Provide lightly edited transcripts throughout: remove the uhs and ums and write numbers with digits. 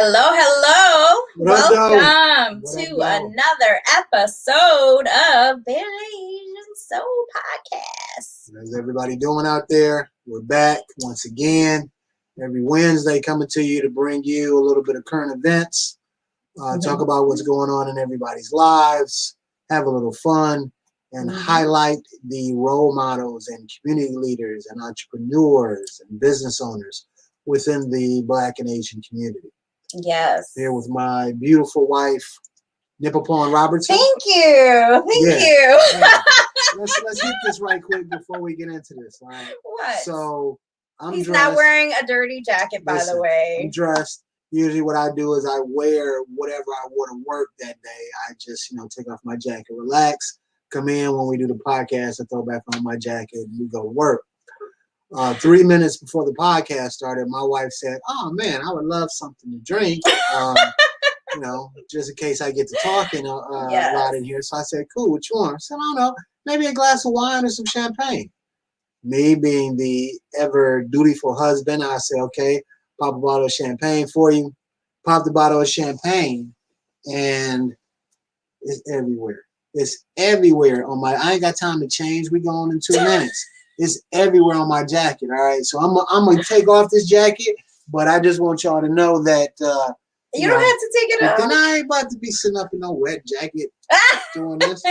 Hello. Welcome to What another episode of Blasian Soul Podcast. How's everybody doing out there? We're back once again. Every Wednesday coming to you to bring you a little bit of current events, talk about what's going on in everybody's lives, have a little fun, and highlight the role models and community leaders and entrepreneurs and business owners within the Black and Asian community. Yes. Here with my beautiful wife, Nipapon Robertson. Thank you. Yeah. Let's hit this right quick before we get into this. All right. What? So He's not wearing a dirty jacket, by the way. I'm dressed. Usually what I do is I wear whatever I wore to work that day. I just, take off my jacket, relax, come in when we do the podcast, I throw back on my jacket, and we go to work. 3 minutes before the podcast started, my wife said, "Oh man, I would love something to drink, just in case I get to talking a lot in here." So I said, "Cool, what you want?" I said, "I don't know, maybe a glass of wine or some champagne." Me being the ever dutiful husband, I said, "Okay, pop a bottle of champagne for you." Pop the bottle of champagne, and it's everywhere. It's everywhere on my. I ain't got time to change. We going in 2 minutes. It's everywhere on my jacket. All right, so I'm gonna take off this jacket, but I just want y'all to know that you don't have to take it off. Then I ain't about to be sitting up in no wet jacket doing this.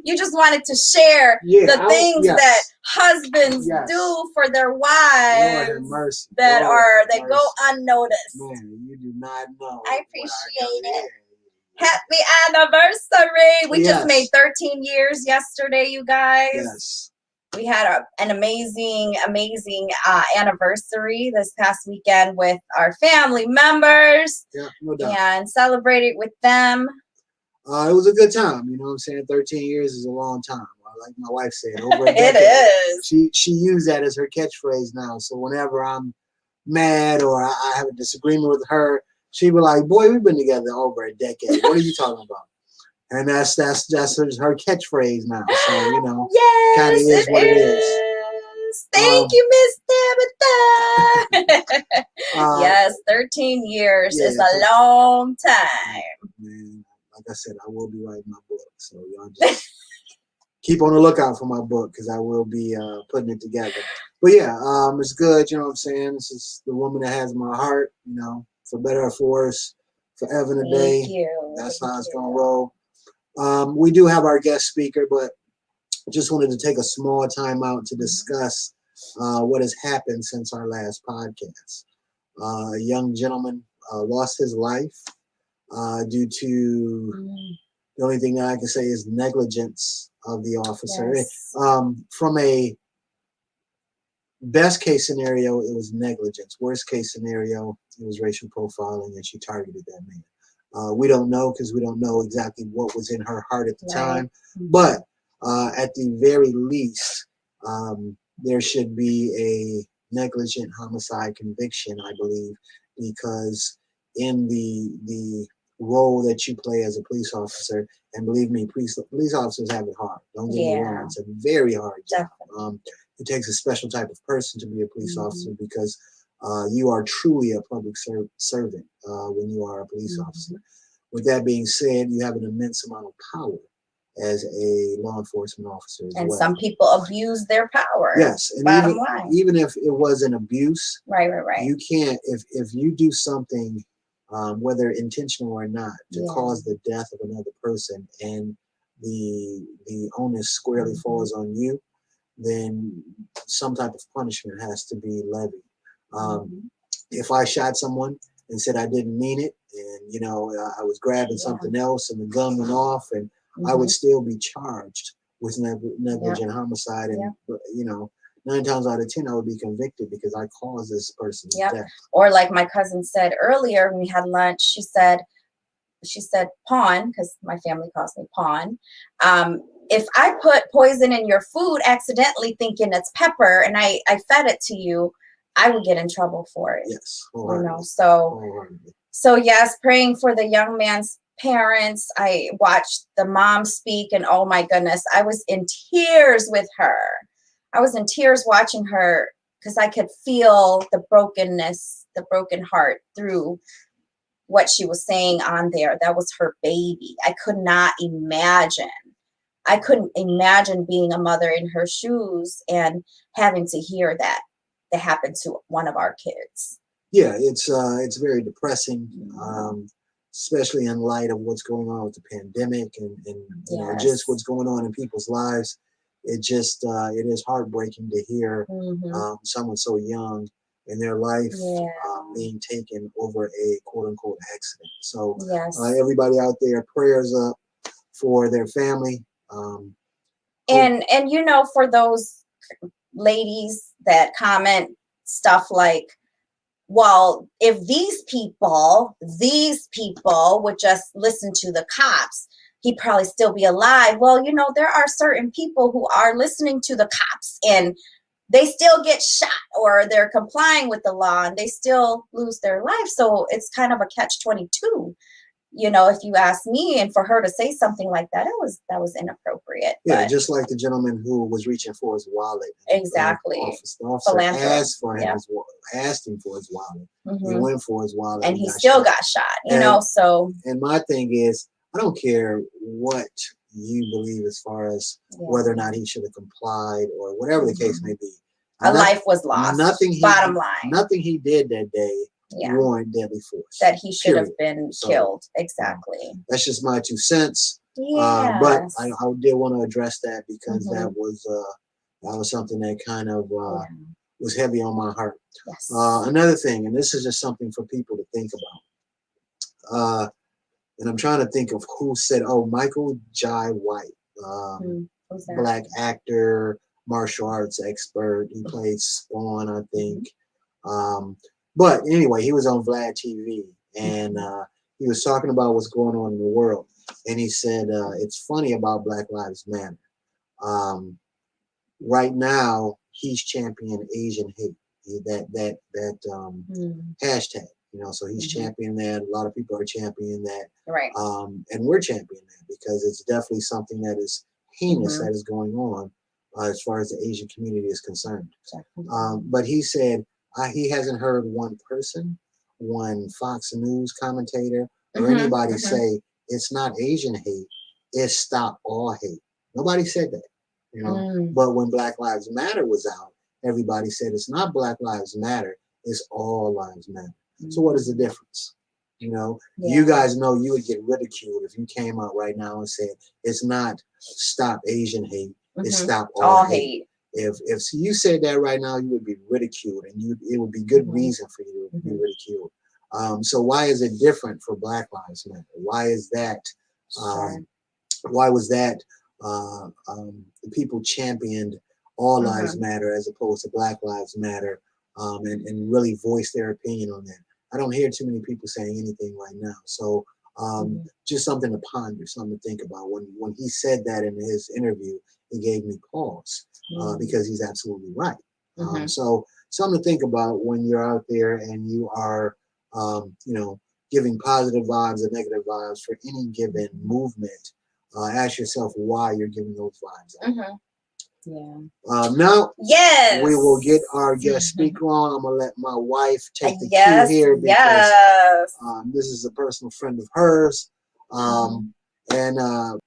You just wanted to share the things that husbands do for their wives that go unnoticed. Man, you do not know. I appreciate it. Happy anniversary! We just made 13 years yesterday, you guys. Yes. We had an amazing anniversary this past weekend with our family members. Yeah, no doubt. And celebrated with them. It was a good time. You know what I'm saying? 13 years is a long time. Like my wife said, over a decade. It is. She used that as her catchphrase now. So whenever I'm mad or I have a disagreement with her, she be like, "Boy, we've been together over a decade. What are you talking about?" And that's her catchphrase now. So, kind of is what it is. Thank you, Miss Tabitha. Yes, 13 years is a long time. Man, like I said, I will be writing my book. So y'all just keep on the lookout for my book because I will be putting it together. But it's good. You know what I'm saying? This is the woman that has my heart, for better or for worse, forever and a day. Thank you. That's how it's going to roll. We do have our guest speaker, but just wanted to take a small time out to discuss what has happened since our last podcast. A young gentleman lost his life due to the only thing that I can say is negligence of the officer. Yes. From a best case scenario, it was negligence. Worst case scenario, it was racial profiling, and she targeted that man. We don't know because we don't know exactly what was in her heart at the time. But at the very least, there should be a negligent homicide conviction, I believe, because in the role that you play as a police officer, and believe me, police officers have it hard. Don't get me wrong. It's a very hard job. It takes a special type of person to be a police officer because you are truly a public servant when you are a police officer. With that being said, you have an immense amount of power as a law enforcement officer as well. And some people abuse their power. Yes, and even if it was an abuse, right. You can't if you do something, whether intentional or not, to cause the death of another person, and the onus squarely falls on you, then some type of punishment has to be levied. If I shot someone and said I didn't mean it, and I was grabbing something else and the gun went off, and I would still be charged with negligent homicide, and 9 times out of 10 I would be convicted because I caused this person's death. Or like my cousin said earlier when we had lunch, she said Pawn, because my family calls me Pawn. If I put poison in your food accidentally thinking it's pepper and I fed it to you, I would get in trouble for it. Yes. So yes, praying for the young man's parents. I watched the mom speak, and oh my goodness, I was in tears with her. I was in tears watching her because I could feel the brokenness, the broken heart through what she was saying on there. That was her baby. I couldn't imagine being a mother in her shoes and having to hear that happened to one of our kids. Yeah, it's very depressing, especially in light of what's going on with the pandemic and you know, just what's going on in people's lives. It just it is heartbreaking to hear someone so young in their life being taken over a quote unquote accident. So everybody out there, prayers up for their family. And you know, for those ladies that comment stuff like, well, if these people would just listen to the cops, he'd probably still be alive. Well, you know, there are certain people who are listening to the cops and they still get shot, or they're complying with the law and they still lose their life. So it's kind of a catch-22, you know, if you ask me. And for her to say something like that, that was inappropriate. Yeah, just like the gentleman who was reaching for his wallet. Exactly. The officer asked him for his wallet. He went for his wallet. And he still got shot, you know, so. And my thing is, I don't care what you believe as far as whether or not he should have complied or whatever the case may be. Life was lost. Bottom line. Nothing he did that day warrant deadly force. That he should have been killed. Exactly. That's just my 2 cents. Yeah. But I did want to address that because that was something that kind of was heavy on my heart. Yes. Another thing, and this is just something for people to think about. And I'm trying to think of who said, Michael Jai White, Black actor, martial arts expert. He played Spawn, I think. But anyway, he was on Vlad TV and he was talking about what's going on in the world. And he said, it's funny about Black Lives Matter. Right now, he's championing Asian hate, that hashtag. You know, so he's championing that. A lot of people are championing that. Right. And we're championing that because it's definitely something that is heinous that is going on as far as the Asian community is concerned. Exactly. But he said he hasn't heard one person, one Fox News commentator, or anybody say it's not Asian hate, it's stop all hate. Nobody said that, you know. But when Black Lives Matter was out, everybody said it's not Black Lives Matter, it's all lives matter. So what is the difference? You know, you guys know you would get ridiculed if you came out right now and said it's not stop Asian hate, it's stop all hate. If you said that right now, you would be ridiculed, and it would be good reason for you to be ridiculed. So why is it different for Black Lives Matter? Why is that? Why was that? The people championed all lives matter as opposed to Black Lives Matter, and really voice their opinion on that. I don't hear too many people saying anything right now. So just something to ponder, something to think about. When he said that in his interview, it gave me pause because he's absolutely right. So something to think about when you're out there and you are, you know, giving positive vibes and negative vibes for any given movement. Ask yourself why you're giving those vibes out. Now, we will get our guest speaker on. I'm gonna let my wife take the cue here because this is a personal friend of hers, and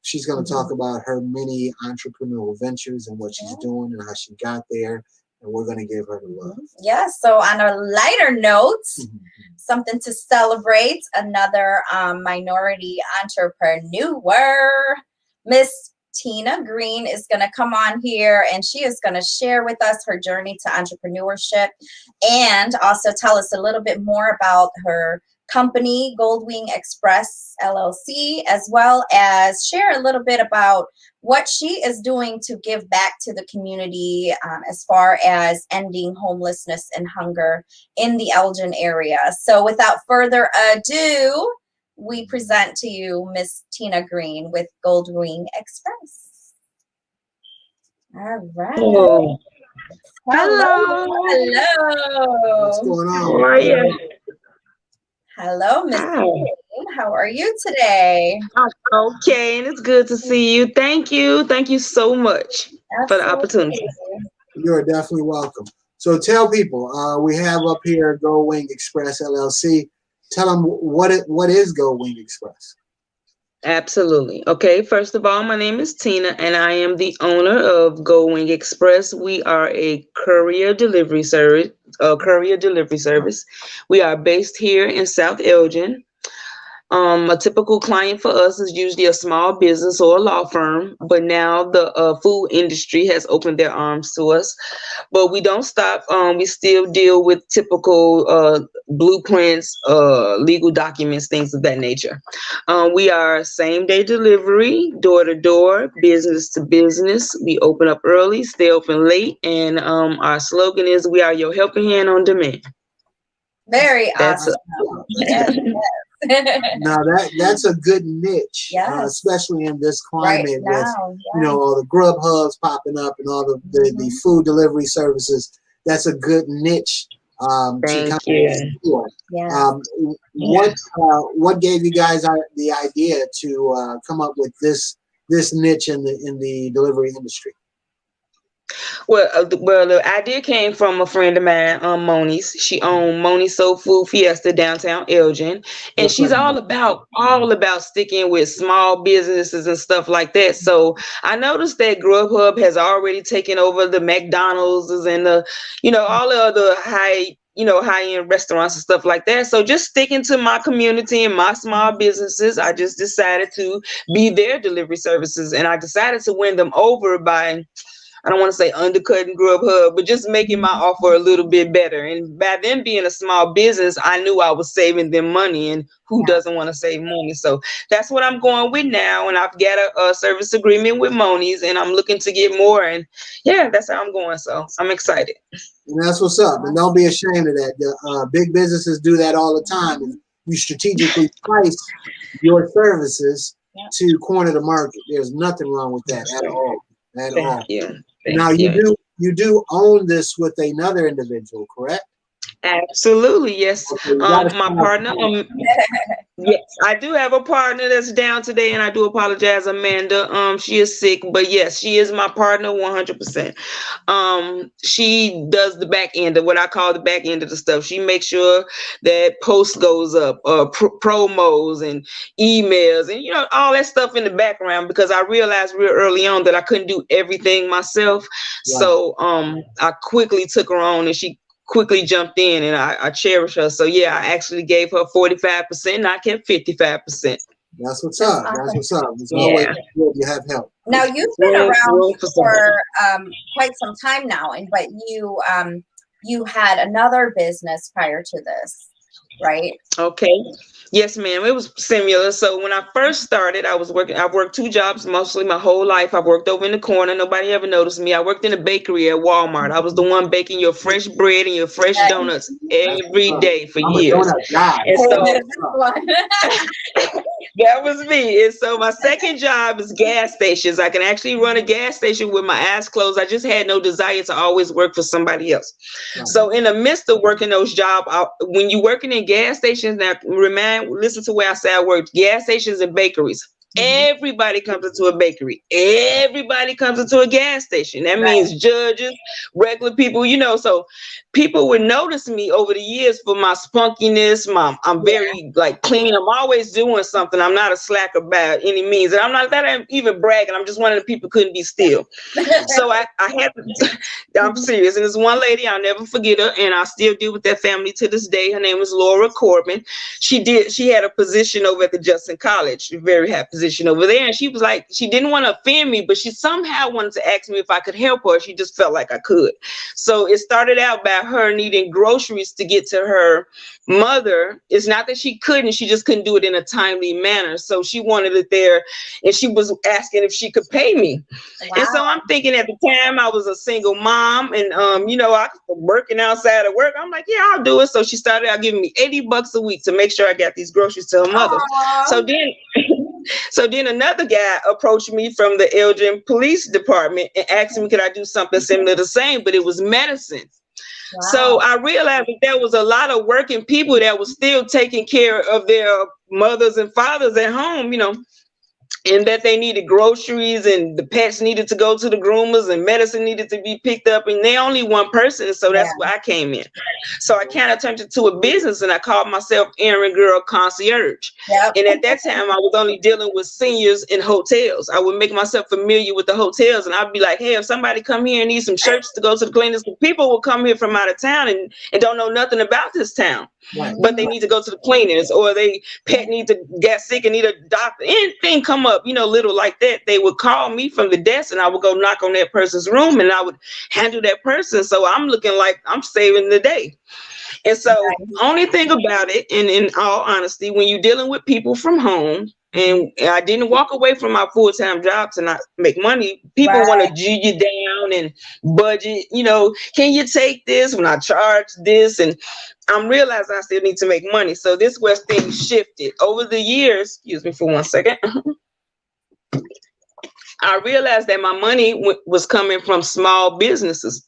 she's gonna talk about her many entrepreneurial ventures and what she's doing and how she got there. And we're gonna give her the love. Yes. So on a lighter note, something to celebrate. Another minority entrepreneur, Miss Tina Green, is going to come on here and she is going to share with us her journey to entrepreneurship and also tell us a little bit more about her company, Goldwing Express LLC, as well as share a little bit about what she is doing to give back to the community as far as ending homelessness and hunger in the Elgin area. So without further ado, we present to you Miss Tina Green with Goldwing Express. All right. Oh. Hello. Hello. What's going on? How are you? Hello, Miss Green. How are you today? I'm okay, and it's good to see you. Thank you. Thank you so much for the opportunity. You are definitely welcome. So tell people, we have up here Goldwing Express LLC. tell them what is Go Wing Express. Absolutely. Okay, first of all, my name is Tina, and I am the owner of Go Wing Express. We are a courier delivery service. We are based here in South Elgin. A typical client for us is usually a small business or a law firm, but now the food industry has opened their arms to us. But we don't stop. We still deal with typical blueprints, legal documents, things of that nature. We are same day delivery, door to door, business to business. We open up early, stay open late, and our slogan is "We are your helping hand on demand." Very That's awesome. Yes, Now that's a good niche, yes. especially in this climate Right now, with all the Grub Hubs popping up and all the food delivery services. That's a good niche to Thank kind you. of explore. Yeah. What gave you guys the idea to come up with this niche in the delivery industry? Well, the idea came from a friend of mine, Moni's. She owned Moni Soulfood Fiesta downtown Elgin, and she's all about sticking with small businesses and stuff like that. So I noticed that Grubhub has already taken over the McDonald's and the, all the other high-end restaurants and stuff like that. So just sticking to my community and my small businesses, I just decided to be their delivery services, and I decided to win them over by, I don't want to say undercutting Grubhub, but just making my offer a little bit better. And by them being a small business, I knew I was saving them money, and who doesn't want to save money? So that's what I'm going with now. And I've got a service agreement with Moni's, and I'm looking to get more. And yeah, that's how I'm going. So I'm excited. And that's what's up. And don't be ashamed of that. The big businesses do that all the time. And you strategically price your services to corner the market. There's nothing wrong with that at all. Thank you. Now you do own this with another individual, correct? Absolutely, yes. Okay, My partner. Yes, I do have a partner that's down today, and I do apologize, Amanda. She is sick, but yes, she is my partner 100%. She does the back end of what I call the back end of the stuff. She makes sure that post goes up, promos and emails, and all that stuff in the background, because I realized real early on that I couldn't do everything myself. Right. So I quickly took her on, and she quickly jumped in, and I cherish her. So yeah, I actually gave her 45%, and I kept 55%. That's what's up. That's what's up. It's always good you have help. Now you've been around for quite some time now, but you had another business prior to this, right? Okay. Yes, ma'am. It was similar. So when I first started, I've worked 2 jobs mostly my whole life. I worked over in the corner. Nobody ever noticed me. I worked in a bakery at Walmart. I was the one baking your fresh bread and your fresh donuts every day for years. And so that was me. And so my second job is gas stations. I can actually run a gas station with my eyes closed. I just had no desire to always work for somebody else. Right. So in the midst of working those jobs, when you're working in gas stations, now listen to where I say I worked, gas stations and bakeries. Everybody comes into a bakery. Everybody comes into a gas station. That means judges, regular people, so people would notice me over the years for my spunkiness. I'm very clean. I'm always doing something. I'm not a slacker by any means. And I'm not that I'm even bragging. I'm just one of the people who couldn't be still. So I'm serious. And there's one lady, I'll never forget her. And I still deal with that family to this day. Her name is Laura Corbin. She had a position over at the Justin College, a very high position over there, and she was like, she didn't want to offend me, but she somehow wanted to ask me if I could help her. She just felt like I could. So it started out by her needing groceries to get to her mother. It's not that she couldn't, she just couldn't do it in a timely manner. So she wanted it there, and she was asking if she could pay me. Wow. And so I'm thinking at the time I was a single mom, and I was working outside of work. I'm like, yeah, I'll do it. So she started out giving me $80 a week to make sure I got these groceries to her mother. So then another guy approached me from the Elgin Police Department and asked me, could I do something similar to the same, but it was medicine. Wow. So I realized that there was a lot of working people that was still taking care of their mothers and fathers at home, and that they needed groceries and the pets needed to go to the groomers and medicine needed to be picked up, and they only one person, so that's where I came in. So I kind of turned it to a business, and I called myself Errand Girl Concierge. And at that time I was only dealing with seniors in hotels. I would make myself familiar with the hotels, and I'd be like, hey, if somebody come here and need some shirts to go to the cleaners, people will come here from out of town and don't know nothing about this town. But they need to go to the cleaners, or they pet need to get sick and need a doctor, anything come up, little like that, they would call me from the desk, and I would go knock on that person's room, and I would handle that person. So I'm looking like I'm saving the day. And so only thing about it, and in all honesty, when you're dealing with people from home, and I didn't walk away from my full-time job to not make money, people want to G you down and budget, can you take this when I charge this? And I'm realizing I still need to make money. So this was things shifted over the years. Excuse me for 1 second. I realized that my money was coming from small businesses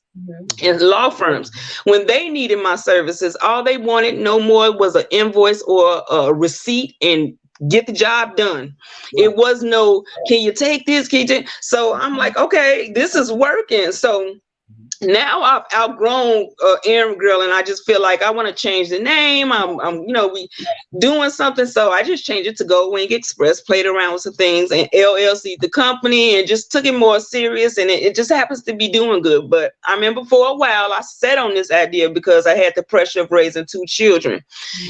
and law firms. When they needed my services, all they wanted no more was an invoice or a receipt and get the job done. It was no, can you take this? So I'm like, okay, this is working. So now I've outgrown Errand Girl, and I just feel like I want to change the name. We doing something, so I just changed it to Go Wing Express. Played around with some things, and LLC the company, and just took it more serious. And it just happens to be doing good. But I remember for a while I sat on this idea because I had the pressure of raising 2 children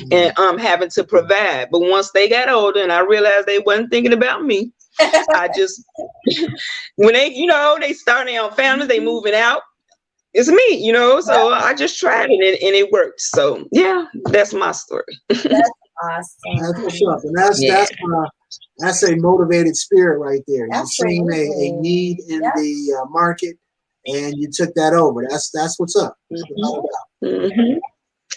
and having to provide. But once they got older, and I realized they wasn't thinking about me, I just when they start their own families, they moving out. It's me, so I just tried it and it worked. So yeah, that's my story. That's awesome. That's what's up. And that's a motivated spirit right there. You've seen a need in the market, and you took that over. That's what's up. That's what it's about.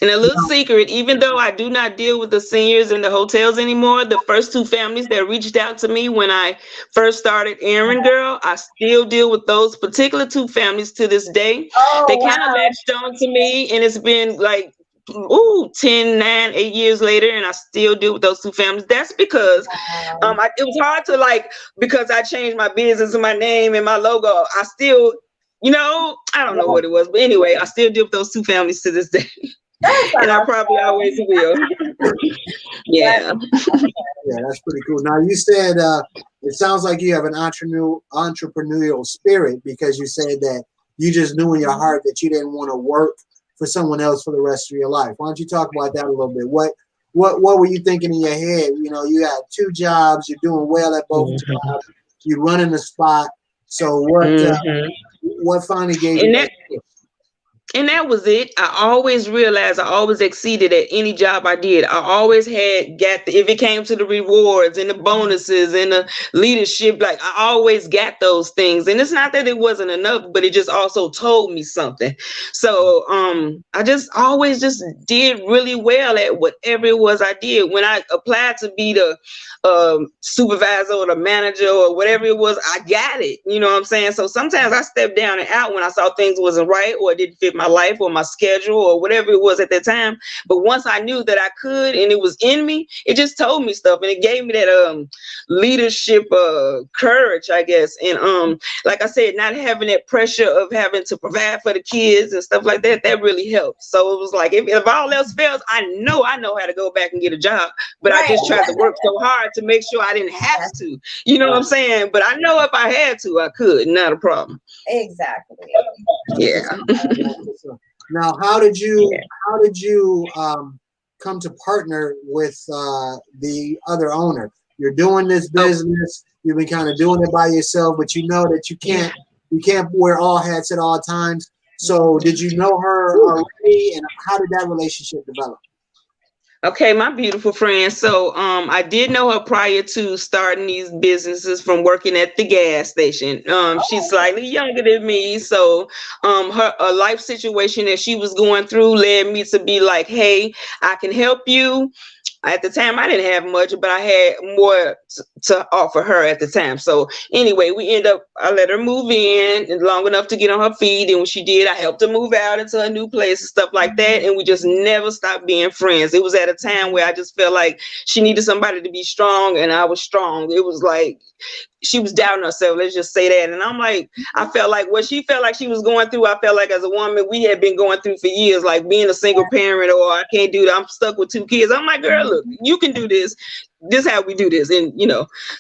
And a little secret, even though I do not deal with the seniors in the hotels anymore, the first 2 families that reached out to me when I first started Errand Girl, I still deal with those particular 2 families to this day. They kind of latched on to me, and it's been like 10, 9, 8 years later, and I still deal with those 2 families. That's because it was hard to because I changed my business and my name and my logo. I still, I don't know what it was, but anyway, I still deal with those 2 families to this day. And I probably always will. Yeah, that's pretty cool. Now you said it sounds like you have an entrepreneurial spirit, because you said that you just knew in your heart that you didn't want to work for someone else for the rest of your life. Why don't you talk about that a little bit? What were you thinking in your head? You had 2 jobs, you're doing well at both jobs, you're running the spot. So what finally gave you that? And that was it. I always realized I always exceeded at any job I did. I always if it came to the rewards and the bonuses and the leadership, I always got those things. And it's not that it wasn't enough, but it just also told me something. So I just always just did really well at whatever it was I did. When I applied to be the supervisor or the manager or whatever it was, I got it. You know what I'm saying? So sometimes I stepped down and out when I saw things wasn't right, or it didn't fit my life or my schedule or whatever it was at that time. But once I knew that I could and it was in me, it just told me stuff, and it gave me that leadership courage, I guess. And like I said, not having that pressure of having to provide for the kids and stuff like that, that really helped. So it was like, if all else fails, I know how to go back and get a job, but I just tried to work so hard to make sure I didn't have to, you know what I'm saying? But I know if I had to, I could, not a problem. Exactly. Yeah. Now, how did you come to partner with the other owner? You're doing this business. You've been kind of doing it by yourself, but you know that you can't wear all hats at all times. So did you know her already, and how did that relationship develop? Okay, my beautiful friend. So I did know her prior to starting these businesses from working at the gas station. She's slightly younger than me. So her life situation that she was going through led me to be like, hey, I can help you. At the time, I didn't have much, but I had more to offer her at the time. So anyway, I let her move in long enough to get on her feet. And when she did, I helped her move out into a new place and stuff like that. And we just never stopped being friends. It was at a time where I just felt like she needed somebody to be strong, and I was strong. It was like she was doubting herself. Let's just say that. And I'm like, I felt like what she felt like she was going through, I felt like as a woman, we had been going through for years, like being a single parent, or I can't do that. I'm stuck with 2 kids. I'm like, girl, look, you can do this. This is how we do this. And,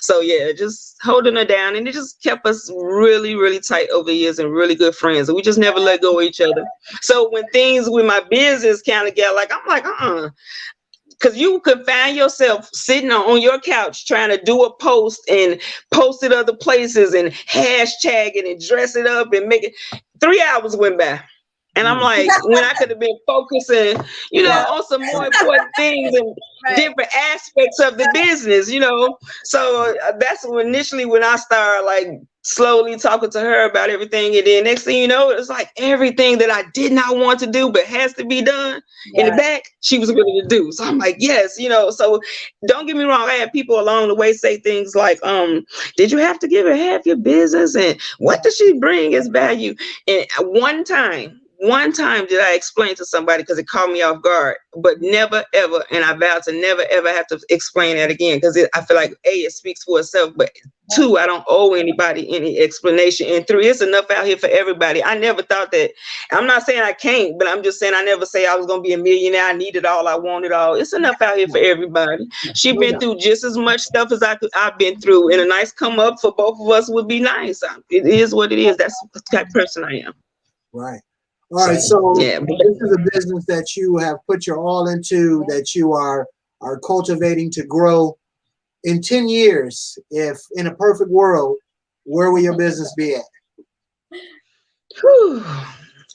so yeah, just holding her down. And it just kept us really, really tight over the years and really good friends. And we just never let go of each other. So when things with my business kind of got like, I'm like, because you could find yourself sitting on your couch trying to do a post and post it other places and hashtag it and dress it up and make it. 3 hours went by. And I'm like, when I could have been focusing, on some more important things and different aspects of the business, So that's initially when I started like slowly talking to her about everything. And then next thing you know, it's like everything that I did not want to do, but has to be done in the back, she was willing to do. So I'm like, yes, so don't get me wrong. I had people along the way say things like, did you have to give her half your business? And what does she bring as value? And one time did I explain to somebody because it caught me off guard, but never, ever. And I vowed to never, ever have to explain that again because I feel like it speaks for itself, but 2, I don't owe anybody any explanation. And 3, it's enough out here for everybody. I never thought that. I'm not saying I can't, but I'm just saying I never say I was going to be a millionaire. I needed all. I wanted all. It's enough out here for everybody. She's been through just as much stuff as I've been through. And a nice come up for both of us would be nice. It is what it is. That's the type of person I am. Right. All right, so this is a business that you have put your all into, that you are cultivating to grow. In 10 years, if in a perfect world, where will your business be at?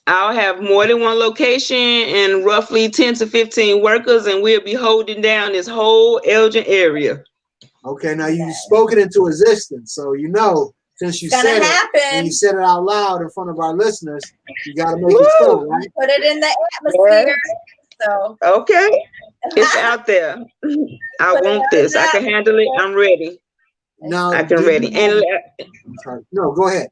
I'll have more than one location and roughly 10 to 15 workers, and we'll be holding down this whole Elgin area. Okay, now you spoke it into existence, so since you said it and you said it out loud in front of our listeners, you got to make it so, right? Put it in the atmosphere. So okay, it's out there. I want this. I can handle it. I'm ready. No, I can ready. No, go ahead.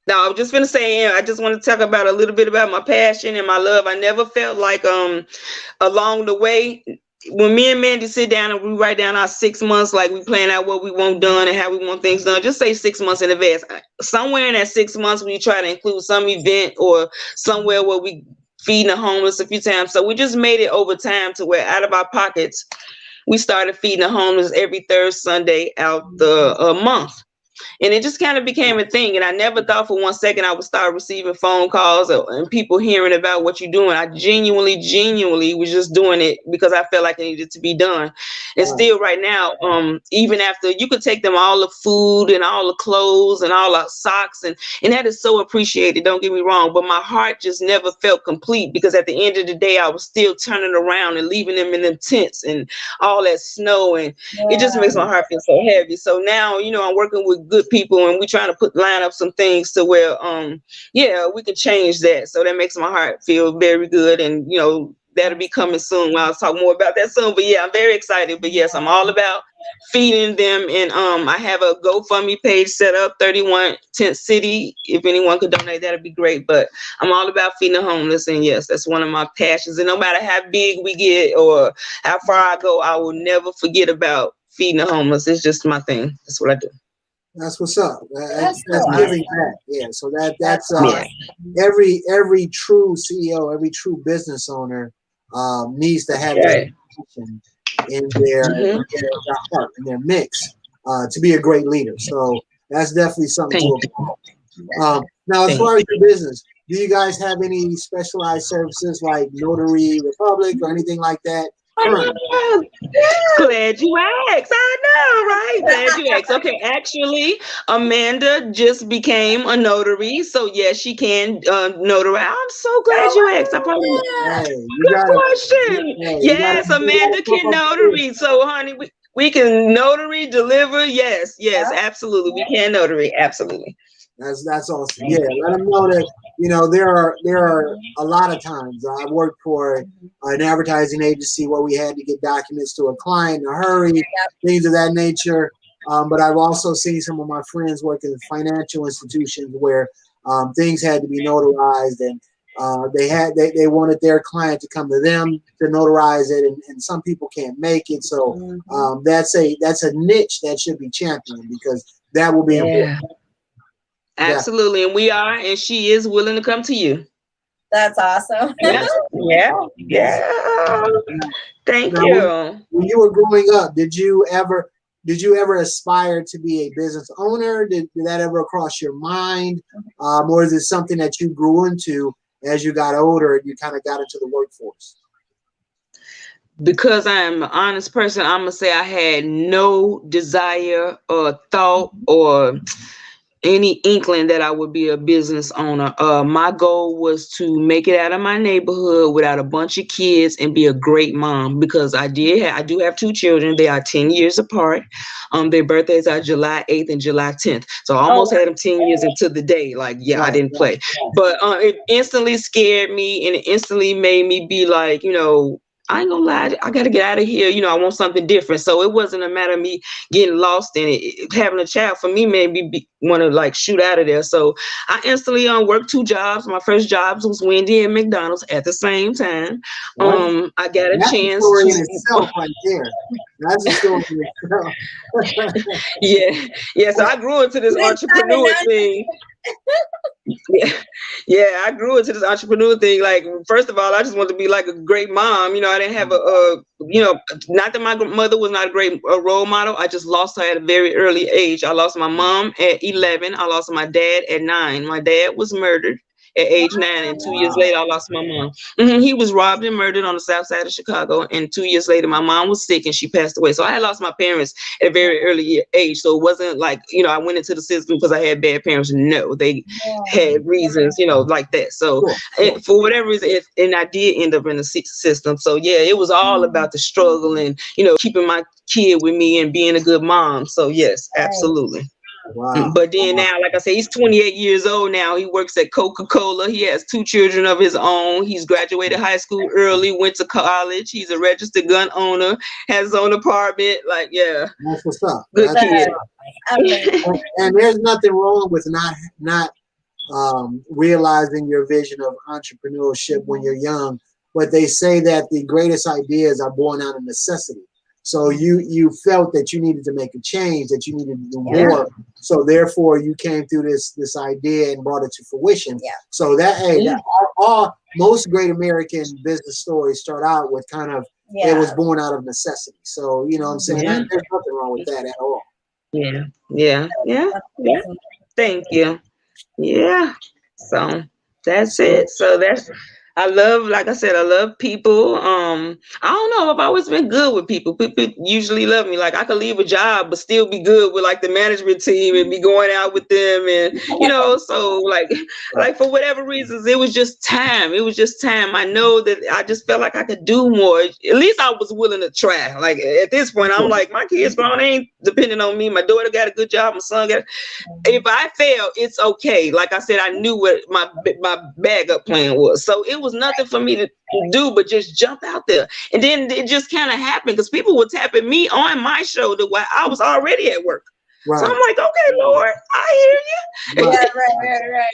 No, I was just gonna say, I just want to talk about a little bit about my passion and my love. I never felt like along the way, when me and Mandy sit down and we write down our 6 months, like we plan out what we want done and how we want things done, just say 6 months in advance. Somewhere in that 6 months, we try to include some event or somewhere where we feeding the homeless a few times. So we just made it over time to where out of our pockets, we started feeding the homeless every third Sunday out the month. And it just kind of became a thing. And I never thought for one second I would start receiving phone calls and people hearing about what you're doing. I genuinely was just doing it because I felt like it needed to be done. And still right now, even after, you could take them all the food and all the clothes and all the socks. And that is so appreciated. Don't get me wrong. But my heart just never felt complete because at the end of the day, I was still turning around and leaving them in them tents and all that snow. And it just makes my heart feel so heavy. So now, I'm working with good people and we trying to line up some things to where we can change that. So that makes my heart feel very good. And that'll be coming soon. I'll talk more about that soon. But yeah, I'm very excited. But yes, I'm all about feeding them. And I have a GoFundMe page set up, 31 Tent City. If anyone could donate, that'd be great. But I'm all about feeding the homeless. And yes, that's one of my passions. And no matter how big we get or how far I go, I will never forget about feeding the homeless. It's just my thing. That's what I do. That's what's up. That's giving back. Yeah. So that's every true CEO, every true business owner needs to have that in their heart, in their mix, to be a great leader. So that's definitely something to applaud. Now, as far as your business, do you guys have any specialized services like Notary Republic or anything like that? Glad you asked. I know, right? Glad you asked. Okay, actually, Amanda just became a notary, so yes, she can notarize. I'm so glad you asked. I probably good question. Yes, Amanda can notary. So, honey, we can notary deliver. Yes, absolutely. We can notary. Absolutely. That's awesome. Yeah, let them know that there are a lot of times I worked for an advertising agency where we had to get documents to a client in a hurry, things of that nature. But I've also seen some of my friends work in financial institutions where things had to be notarized, and they wanted their client to come to them to notarize it, and some people can't make it. So that's a niche that should be championed, because that will be important. Absolutely. And we are, and she is willing to come to you. That's awesome. Yeah. Thank now, you. When you were growing up, did you ever aspire to be a business owner? Did that ever cross your mind? Or is it something that you grew into as you got older and you kind of got into the workforce? Because I'm an honest person, I'm going to say I had no desire or thought or any inkling that I would be a business owner. My goal was to make it out of my neighborhood without a bunch of kids and be a great mom, because I do have 2 children. They are 10 years apart. Their birthdays are July 8th and July 10th. So I almost had them 10 years into the day. Like, I didn't play. But it instantly scared me, and it instantly made me be like, I ain't gonna lie, I gotta get out of here. I want something different. So it wasn't a matter of me getting lost in it. Having a child for me made me want to like shoot out of there. So I instantly worked 2 jobs. My first jobs was Wendy and McDonald's at the same time. I got a chance to. In itself right there. That's a story in itself. Yeah. So I grew into this entrepreneur thing. I grew into this entrepreneur thing. Like, first of all, I just wanted to be like a great mom. I didn't have not that my mother was not a great role model. I just lost her at a very early age. I lost my mom at 11. I lost my dad at 9. My dad was murdered at age 9, and 2 years later, I lost my mom. He was robbed and murdered on the south side of Chicago, and 2 years later, my mom was sick and she passed away. So I had lost my parents at a very early age. So it wasn't like, I went into the system because I had bad parents. No, they had reasons, like that. So for whatever reason, and I did end up in the system. So it was all about the struggle and, keeping my kid with me and being a good mom. So yes, absolutely. Wow. But then now, like I say, he's 28 years old now. He works at Coca-Cola. He has 2 children of his own. He's graduated high school early, went to college. He's a registered gun owner, has his own apartment. Like, that's what's up. Good kid. And there's nothing wrong with not realizing your vision of entrepreneurship when you're young. But they say that the greatest ideas are born out of necessity. So you felt that you needed to make a change, that you needed to do more. So therefore, you came through this idea and brought it to fruition. Yeah. So all most great American business stories start out with kind of it was born out of necessity. So what I'm saying, there's nothing wrong with that at all. Yeah. Thank you. Yeah. So that's it. So I love people. I don't know. I've always been good with people. People usually love me. Like, I could leave a job but still be good with like the management team and be going out with them, and so like for whatever reasons, it was just time. I know that I just felt like I could do more. At least I was willing to try. Like, at this point, I'm like, my kids grown, they ain't depending on me. My daughter got a good job. My son got. If I fail, it's okay. Like I said, I knew what my backup plan was. So it was nothing for me to do but just jump out there. And then it just kind of happened because people were tapping me on my shoulder while I was already at work. Right. So I'm like, okay, Lord, I hear you. Right.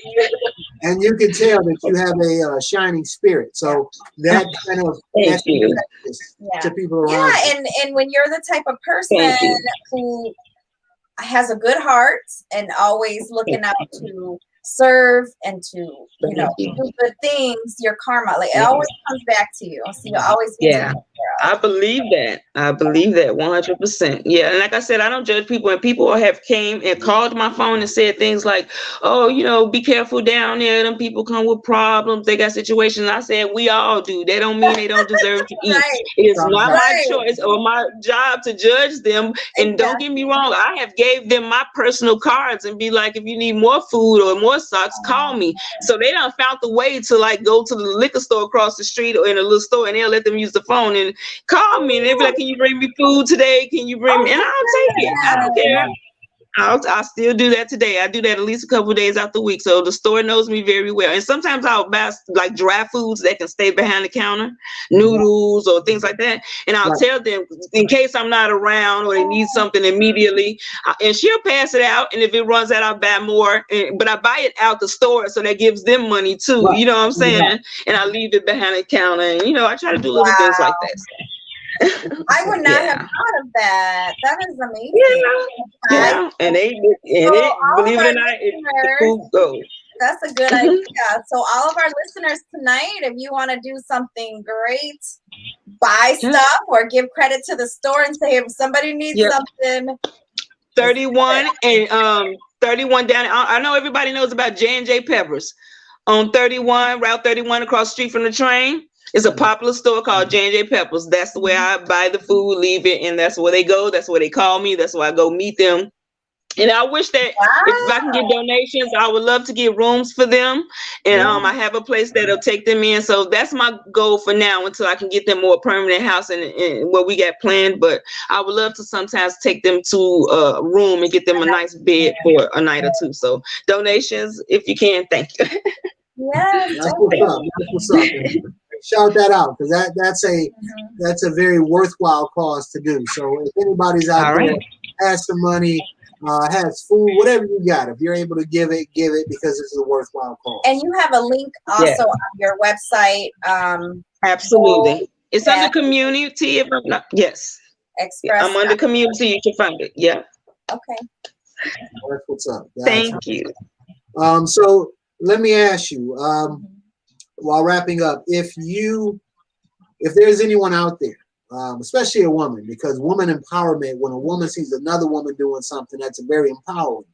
And you can tell that you have a shining spirit. So that kind of to people around. Yeah, and when you're the type of person who has a good heart and always looking out to serve and to do good things, your karma, like it always comes back to you. So you always I believe that 100%. Yeah, and like I said, I don't judge people, and people have came and called my phone and said things like, oh, be careful down there, them people come with problems, they got situations. I said, we all do. That don't mean they don't deserve to eat. It's not my choice or my job to judge them. And don't get me wrong, I have gave them my personal cards and be like, if you need more food or more socks, call me. So they done found the way to like go to the liquor store across the street or in a little store, and they'll let them use the phone and call me, and they'll be like, can you bring me food today? Can you bring me? And I'll take it. I don't care. I'll still do that today. I do that at least a couple of days out the week. So the store knows me very well. And sometimes I'll buy like dry foods that can stay behind the counter, noodles or things like that. And I'll tell them in case I'm not around or they need something immediately. And she'll pass it out. And if it runs out, I'll buy more. But I buy it out the store. So that gives them money too. You know what I'm saying? And I leave it behind the counter. And, I try to do little things like that. I would not have thought of that. That is amazing. Yeah. And believe it or not, the food goes. That's a good idea. So all of our listeners tonight, if you want to do something great, buy stuff or give credit to the store and say if somebody needs something. 31 and 31 down. I know everybody knows about J&J Peppers on 31, Route 31 across the street from the train. It's a popular store called J&J Peppers. That's where I buy the food, leave it, and that's where they go. That's where they call me. That's where I go meet them. And I wish that if I can get donations, I would love to get rooms for them. And I have a place that'll take them in. So that's my goal for now until I can get them more permanent house and what we got planned. But I would love to sometimes take them to a room and get them a nice bed for a night or two. So donations, if you can, thank you. Yes. That's what's up. Shout that out because that's a very worthwhile cause to do. So if anybody's out there has some money, has food, whatever you got, if you're able to give it because it's a worthwhile cause. And you have a link also on your website. Absolutely. It's under community. If I'm not, Express. I'm under community. You can find it. Yeah. Okay. That's what's up. Thank you. So let me ask you, while wrapping up, if there's anyone out there, especially a woman, because woman empowerment, when a woman sees another woman doing something, that's very empowering.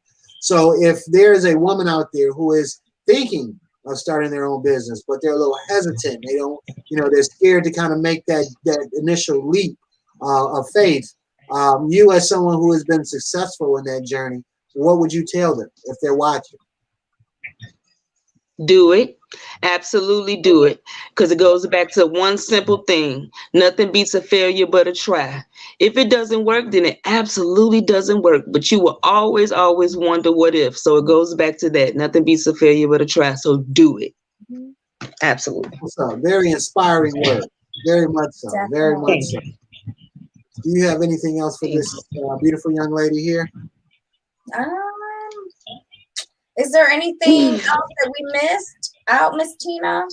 So if there's a woman out there who is thinking of starting their own business, but they're a little hesitant, they don't, they're scared to kind of make that initial leap of faith. You as someone who has been successful in that journey, what would you tell them if they're watching? Do it. Absolutely do it. Because it goes back to one simple thing. Nothing beats a failure but a try. If it doesn't work, then it absolutely doesn't work. But you will always, always wonder what if. So it goes back to that. Nothing beats a failure but a try. So do it. Absolutely. So very inspiring word. Very much so. Definitely. Very much so. Do you have anything else for this beautiful young lady here? Is there anything else that we missed out, Miss Tina,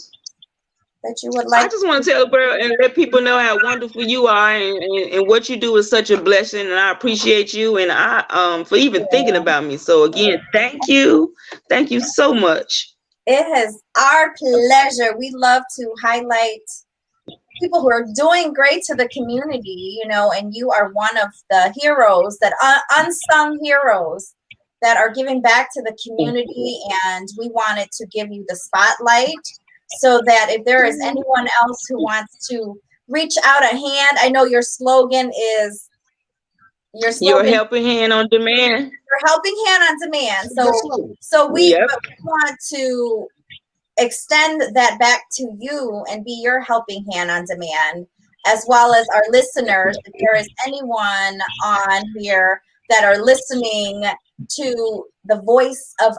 that you would like? I just want to tell the world and let people know how wonderful you are and what you do is such a blessing. And I appreciate you and I for even thinking about me. So again, thank you. Thank you so much. It is our pleasure. We love to highlight people who are doing great to the community, and you are one of the heroes, that unsung heroes that are giving back to the community, and we wanted to give you the spotlight so that if there is anyone else who wants to reach out a hand, I know your slogan is your helping hand on demand. Your helping hand on demand. So we want to extend that back to you and be your helping hand on demand, as well as our listeners. If there is anyone on here that are listening to the voice of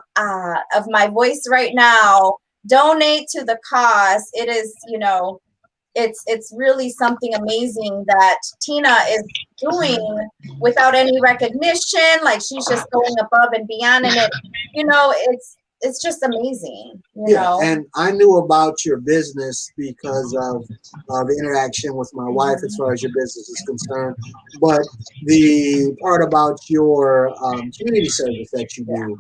my voice right now, donate to the cause. It is, it's really something amazing that Tina is doing without any recognition. Like she's just going above and beyond, and it's just amazing. You know? And I knew about your business because of the interaction with my wife as far as your business is concerned. But the part about your community service that you do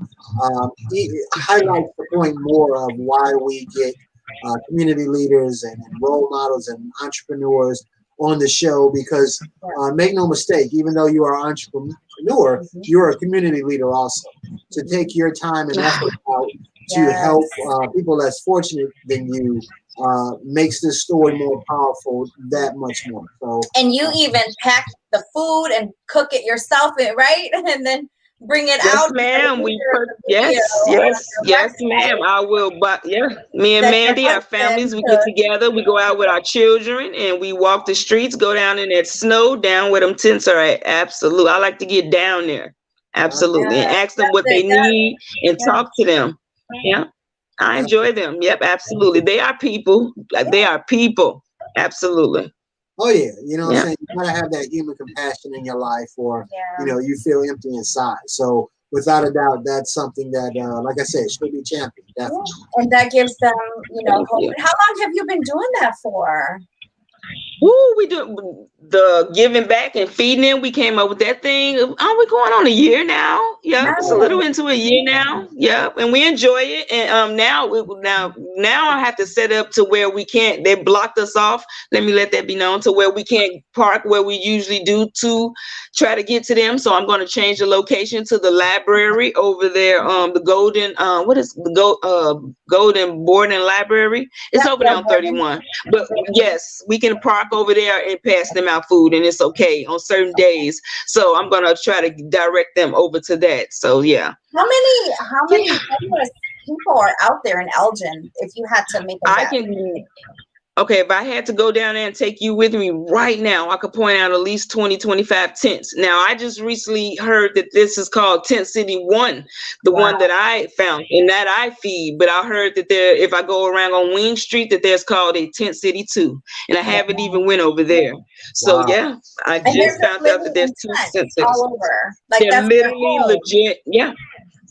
highlights the point more of why we get community leaders and role models and entrepreneurs on the show, because make no mistake, even though you are an entrepreneur, you're a community leader also. To take your time and effort out to help people less fortunate than you makes this story more powerful that much more. So, and you even pack the food and cook it yourself, right? And then bring it out. Ma'am. Yes, ma'am. I will. But me and Mandy, our families, we get together. We go out with our children and we walk the streets. Go down in that snow, down where them tents are at. Absolutely, I like to get down there. Absolutely. And ask them what they need and talk to them. Yeah. I enjoy them. Yep, absolutely. They are people. They are people. Absolutely. Oh yeah, you know what I'm saying? You gotta have that human compassion in your life, or you know, you feel empty inside. So without a doubt, that's something that, like I said, should be championed. Definitely. And that gives them, you know, hope. How long have you been doing that for? Ooh, we do the giving back and feeding them. We came up with that thing. Are we going on a year now? Yeah, it's a little into a year now. Yeah, and we enjoy it. And now I have to set up to where we can't. They blocked us off. Let me let that be known, to where we can't park where we usually do to try to get to them. So I'm going to change the location to the library over there. The Golden, what is the Golden Boarding Library? It's over there on 31. But yes, we can park over there and pass them out food, and it's okay on certain days. So I'm gonna try to direct them over to that. So yeah. How many homeless people are out there in Elgin? If you had to make Okay, if I had to go down there and take you with me right now, I could point out at least 20, 25 tents. Now, I just recently heard that this is called Tent City 1, the one that I found and that I feed. But I heard that if I go around on Wing Street, that there's called a Tent City 2. And I haven't even went over there. So, yeah, I just found out that there's 2 tents all over. Like, they're literally legit. Yeah.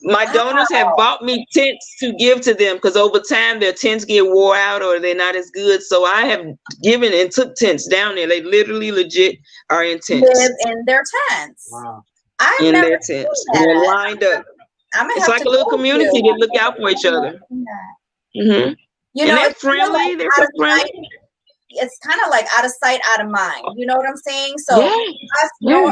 My donors have bought me tents to give to them, because over time their tents get wore out or they're not as good. So I have given and took tents down there. They literally legit are in tents. Live in their tents. Wow. In their tents. They're lined up. It's like a little community. They look out for each other. Mm-hmm. You know, they're friendly. They're so friendly. It's kind of like out of sight, out of mind. You know what I'm saying? So like,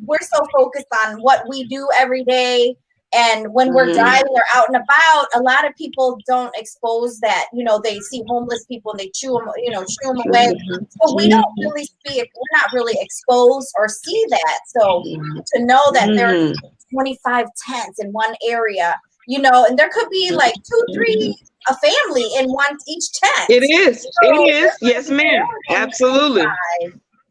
we're so focused on what we do every day. And when we're driving or out and about, a lot of people don't expose that. You know, they see homeless people and they chew them away. So we don't really see it. We're not really exposed or see that. So to know that there's 25 tents in one area, you know, and there could be like 2-3 a family in each tent. It is. So it is. Yes, ma'am. Absolutely.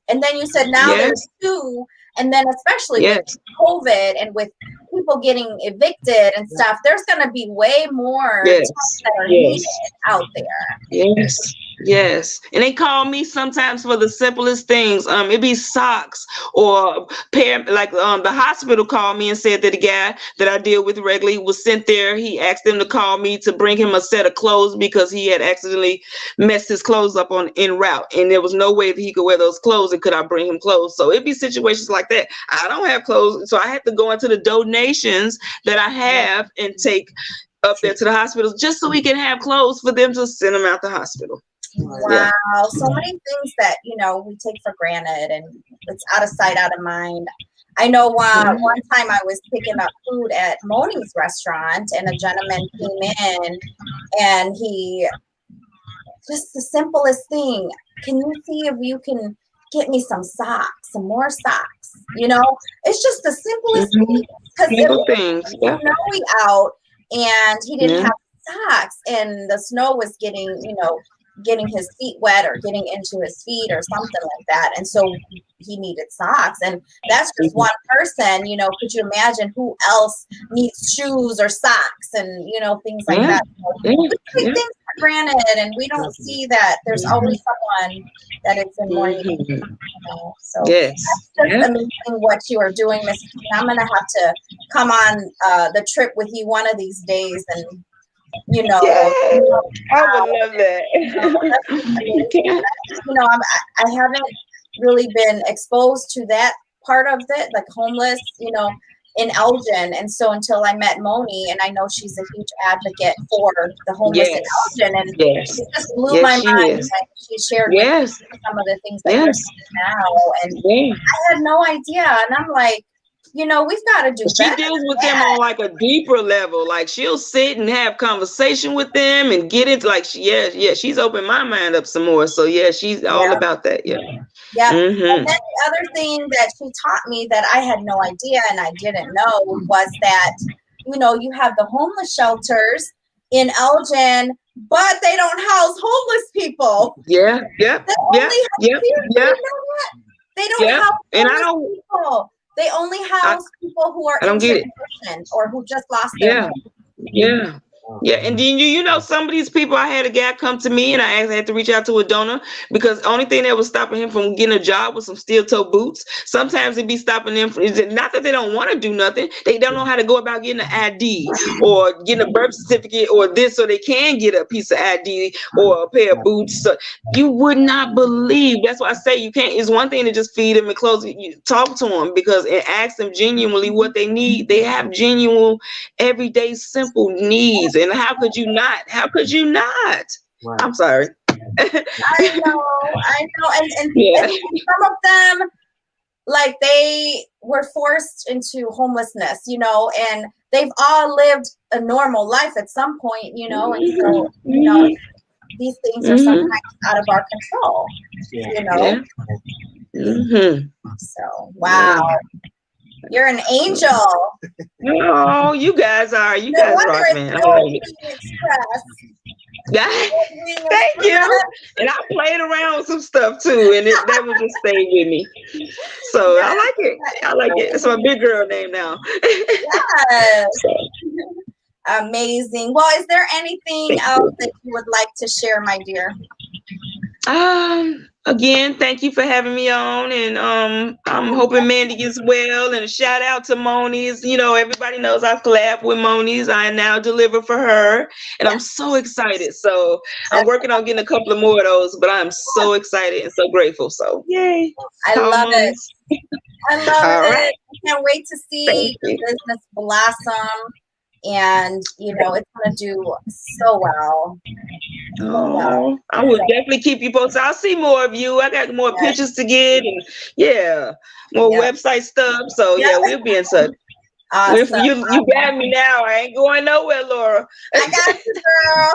And then you said now there's 2. And then especially with COVID and with people getting evicted and stuff, there's going to be way more tents that are needed out there. Yes. And they call me sometimes for the simplest things. It be socks or the hospital called me and said that the guy that I deal with regularly was sent there. He asked them to call me to bring him a set of clothes because he had accidentally messed his clothes up en route. And there was no way that he could wear those clothes, and could I bring him clothes? So it'd be situations like that. I don't have clothes. So I had to go into the donations that I have and take up there to the hospitals just so we can have clothes for them to send them out the hospital. Wow. So many things that, you know, we take for granted, and it's out of sight, out of mind. I know one time I was picking up food at Moni's restaurant, and a gentleman came in and he, just the simplest thing, can you see if you can get me some socks, some more socks? You know, it's just the simplest thing. Because it was snowy out and he didn't have socks, and the snow was getting his feet wet or getting into his feet or something like that. And so he needed socks. And that's just one person, you know. Could you imagine who else needs shoes or socks and, you know, things like that? So we take things for granted, and we don't see that there's always someone that is in more need. You know? So that's just amazing what you are doing, Miss. I'm going to have to come on the trip with you one of these days, and I would love that. I haven't really been exposed to that part of it, like homeless, you know, in Elgin. And so until I met Moni, and I know she's a huge advocate for the homeless in Elgin, and it just blew my mind. She shared with me some of the things that you're doing now, and I had no idea. And I'm like, you know, we've got to do better. She deals with them on like a deeper level. Like, she'll sit and have conversation with them and get into like, she's opened my mind up some more. So she's all about that. Yeah. And then the other thing that she taught me that I had no idea and I didn't know was that, you know, you have the homeless shelters in Elgin, but they don't house homeless people. They only have They don't house homeless people. They only house people who are I don't in get it. transition or who just lost their home. Yeah. Yeah, and then you know some of these people, I had a guy come to me and I had to reach out to a donor because the only thing that was stopping him from getting a job was some steel toe boots. Sometimes it'd be stopping them from, not that they don't want to do nothing, they don't know how to go about getting an ID or getting a birth certificate or this, so they can get a piece of ID or a pair of boots. So you would not believe. That's why I say you can't. It's one thing to just feed them and clothes. You talk to them because and ask them genuinely what they need. They have genuine, everyday, simple needs. And how could you not? How could you not? Right. I'm sorry. I know. And Yeah. some of them, like, they were forced into homelessness, you know, and they've all lived a normal life at some point, you know, and so, you know, these things are sometimes out of our control, you know. So, wow. You're an angel. Oh, you guys are. You guys rock, man. I love it. Thank you. And I played around with some stuff too, and that would just stay with me. So I like it. I like it. It's my big girl name now. Yes. Amazing. Well, is there anything else that you would like to share, my dear? Again, thank you for having me on, and I'm hoping Mandy gets well. And a shout out to Moni's. You know, everybody knows I collab with Moni's. I now deliver for her, and I'm so excited. So I'm working on getting a couple of more of those, but I'm so excited and so grateful. So yay! I love it. I love it. Right. I can't wait to see the business blossom. And, you know, it's going to do so well. Oh, I will definitely keep you posted. I'll see more of you. I got more pictures to get and more website stuff. So we'll be in touch. Awesome. You got me now. I ain't going nowhere, Laura. I got you, girl.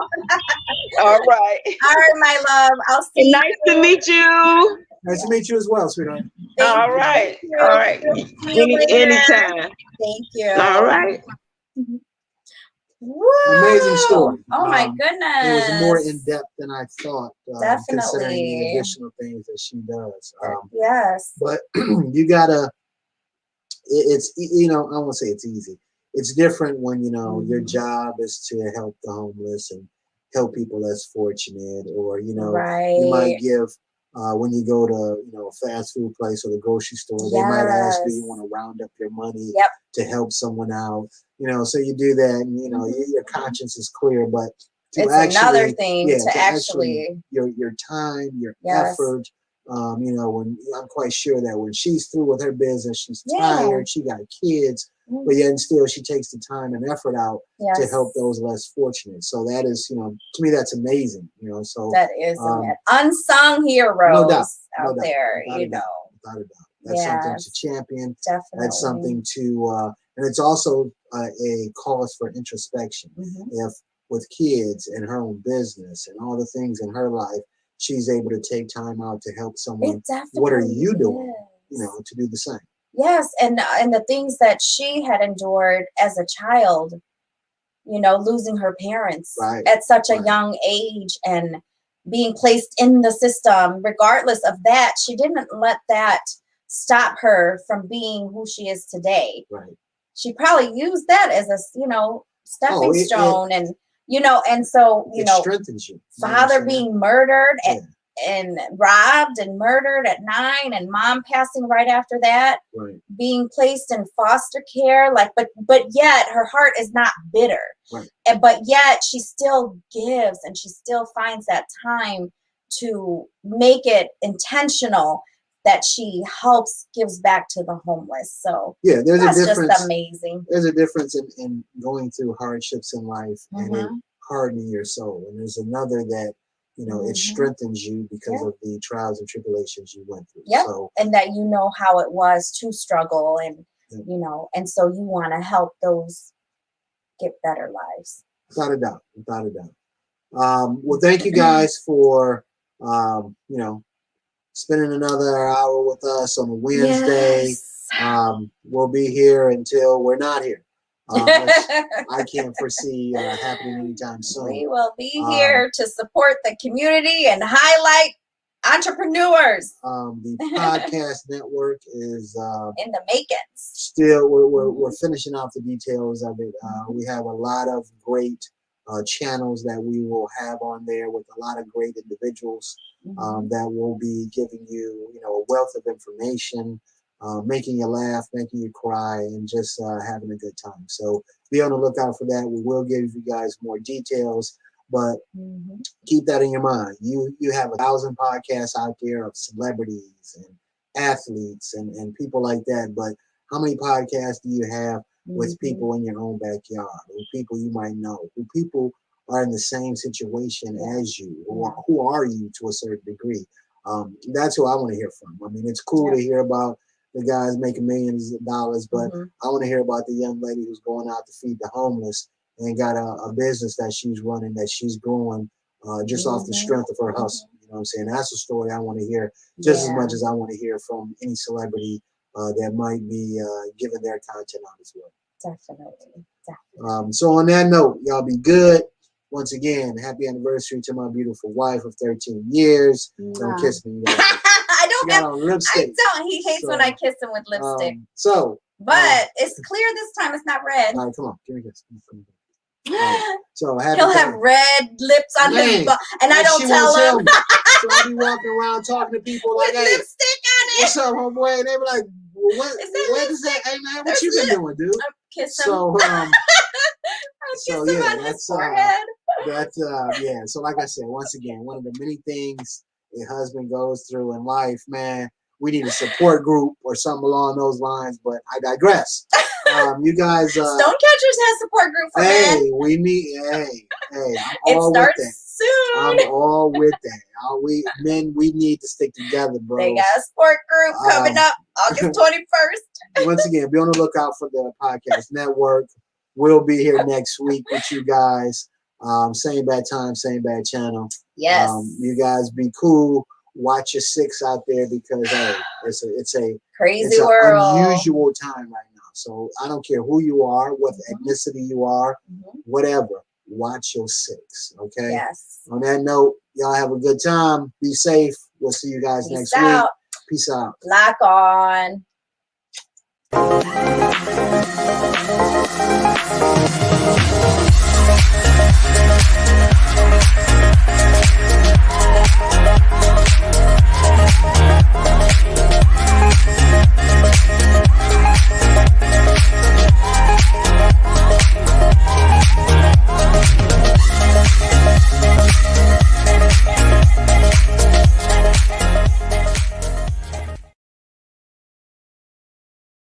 All right. All right, my love. I'll see you. Nice to meet you. Nice to meet you as well, sweetheart. All right. All right. Anytime. Thank you. All right. Woo! Amazing story. Oh my goodness. It was more in depth than I thought, Definitely. considering the additional things that she does. Yes. But you gotta, it's, you know, I won't say it's easy. It's different when, you know, your job is to help the homeless and help people less fortunate, or, you know, you might give, when you go to, you know, a fast food place or the grocery store, they might ask, do you want to round up your money to help someone out? You know, so you do that, and you know your conscience is clear. But it's another thing to actually your time, your effort. You know, when I'm quite sure that when she's through with her business, she's tired. She got kids, but yet and still she takes the time and effort out to help those less fortunate. So that is, you know, to me that's amazing. You know, so that is unsung heroes out there. You know, without a doubt. That's something to champion. Definitely. That's something to, and it's also a cause for introspection. If with kids and her own business and all the things in her life, she's able to take time out to help someone. What are you doing? You know, to do the same. Yes, and the things that she had endured as a child, you know, losing her parents at such a young age and being placed in the system. Regardless of that, she didn't let that stop her from being who she is today. Right. She probably used that as a, you know, stepping stone, and you know, and so you know, strengthens you. Father being murdered and robbed and murdered at 9, and mom passing right after that, being placed in foster care, like, but yet her heart is not bitter, but yet she still gives, and she still finds that time to make it intentional that she gives back to the homeless. So there's that's a difference. Just amazing. There's a difference in going through hardships in life and it hardening your soul, and there's another that, you know, it strengthens you because of the trials and tribulations you went through. So, and that you know how it was to struggle, and you know, and so you want to help those get better lives. Without a doubt. Without a doubt. Well, thank you guys for you know, spending another hour with us on a Wednesday. We'll be here until we're not here. I can't foresee happening anytime soon. We will be here to support the community and highlight Entrepreneurs. The podcast network is in the makings. Still, we're finishing out the details of it. We have a lot of great channels that we will have on there with a lot of great individuals that will be giving you, a wealth of information, making you laugh, making you cry, and just having a good time. So be on the lookout for that. We will give you guys more details, but keep that in your mind. You have 1,000 podcasts out there of celebrities and athletes and people like that, but how many podcasts do you have with people in your own backyard, with people you might know, who people are in the same situation as you, who are you to a certain degree? That's who I want to hear from. I mean, it's cool to hear about the guys making millions of dollars, but I want to hear about the young lady who's going out to feed the homeless and got a business that she's running, that she's growing just off the strength of her hustle. You know what I'm saying? That's a story I want to hear just as much as I want to hear from any celebrity that might be giving their content out as well. Definitely. So on that note, y'all be good. Once again, happy anniversary to my beautiful wife of 13 years. Don't kiss me. I don't have lipstick. I don't. He hates when I kiss him with lipstick. But it's clear this time it's not red. All right, come on. Give me a kiss. So he'll have red lips on his butt, and I don't tell him. So I be walking around talking to people like, with lipstick on it. What's up, homeboy? And they be like, what is that? Hey man, what you been doing, dude? Kiss him. So kiss him on his forehead. So like I said, once again, one of the many things a husband goes through in life, man. We need a support group or something along those lines, but I digress. You guys, Stonecatchers has support group for men. We need. I'm it all starts with that. soon. I'm all with that. We need to stick together, bro. They got a support group coming up August 21st. Once again, be on the lookout for the podcast network. We'll be here next week with you guys. Same bad time, same bad channel. Yes. You guys be cool. Watch your six out there because it's a crazy world, unusual time right now. So I don't care who you are, what ethnicity you are, whatever. Watch your six. Okay. Yes. On that note, y'all have a good time. Be safe. We'll see you guys next week. Peace out. Lock on.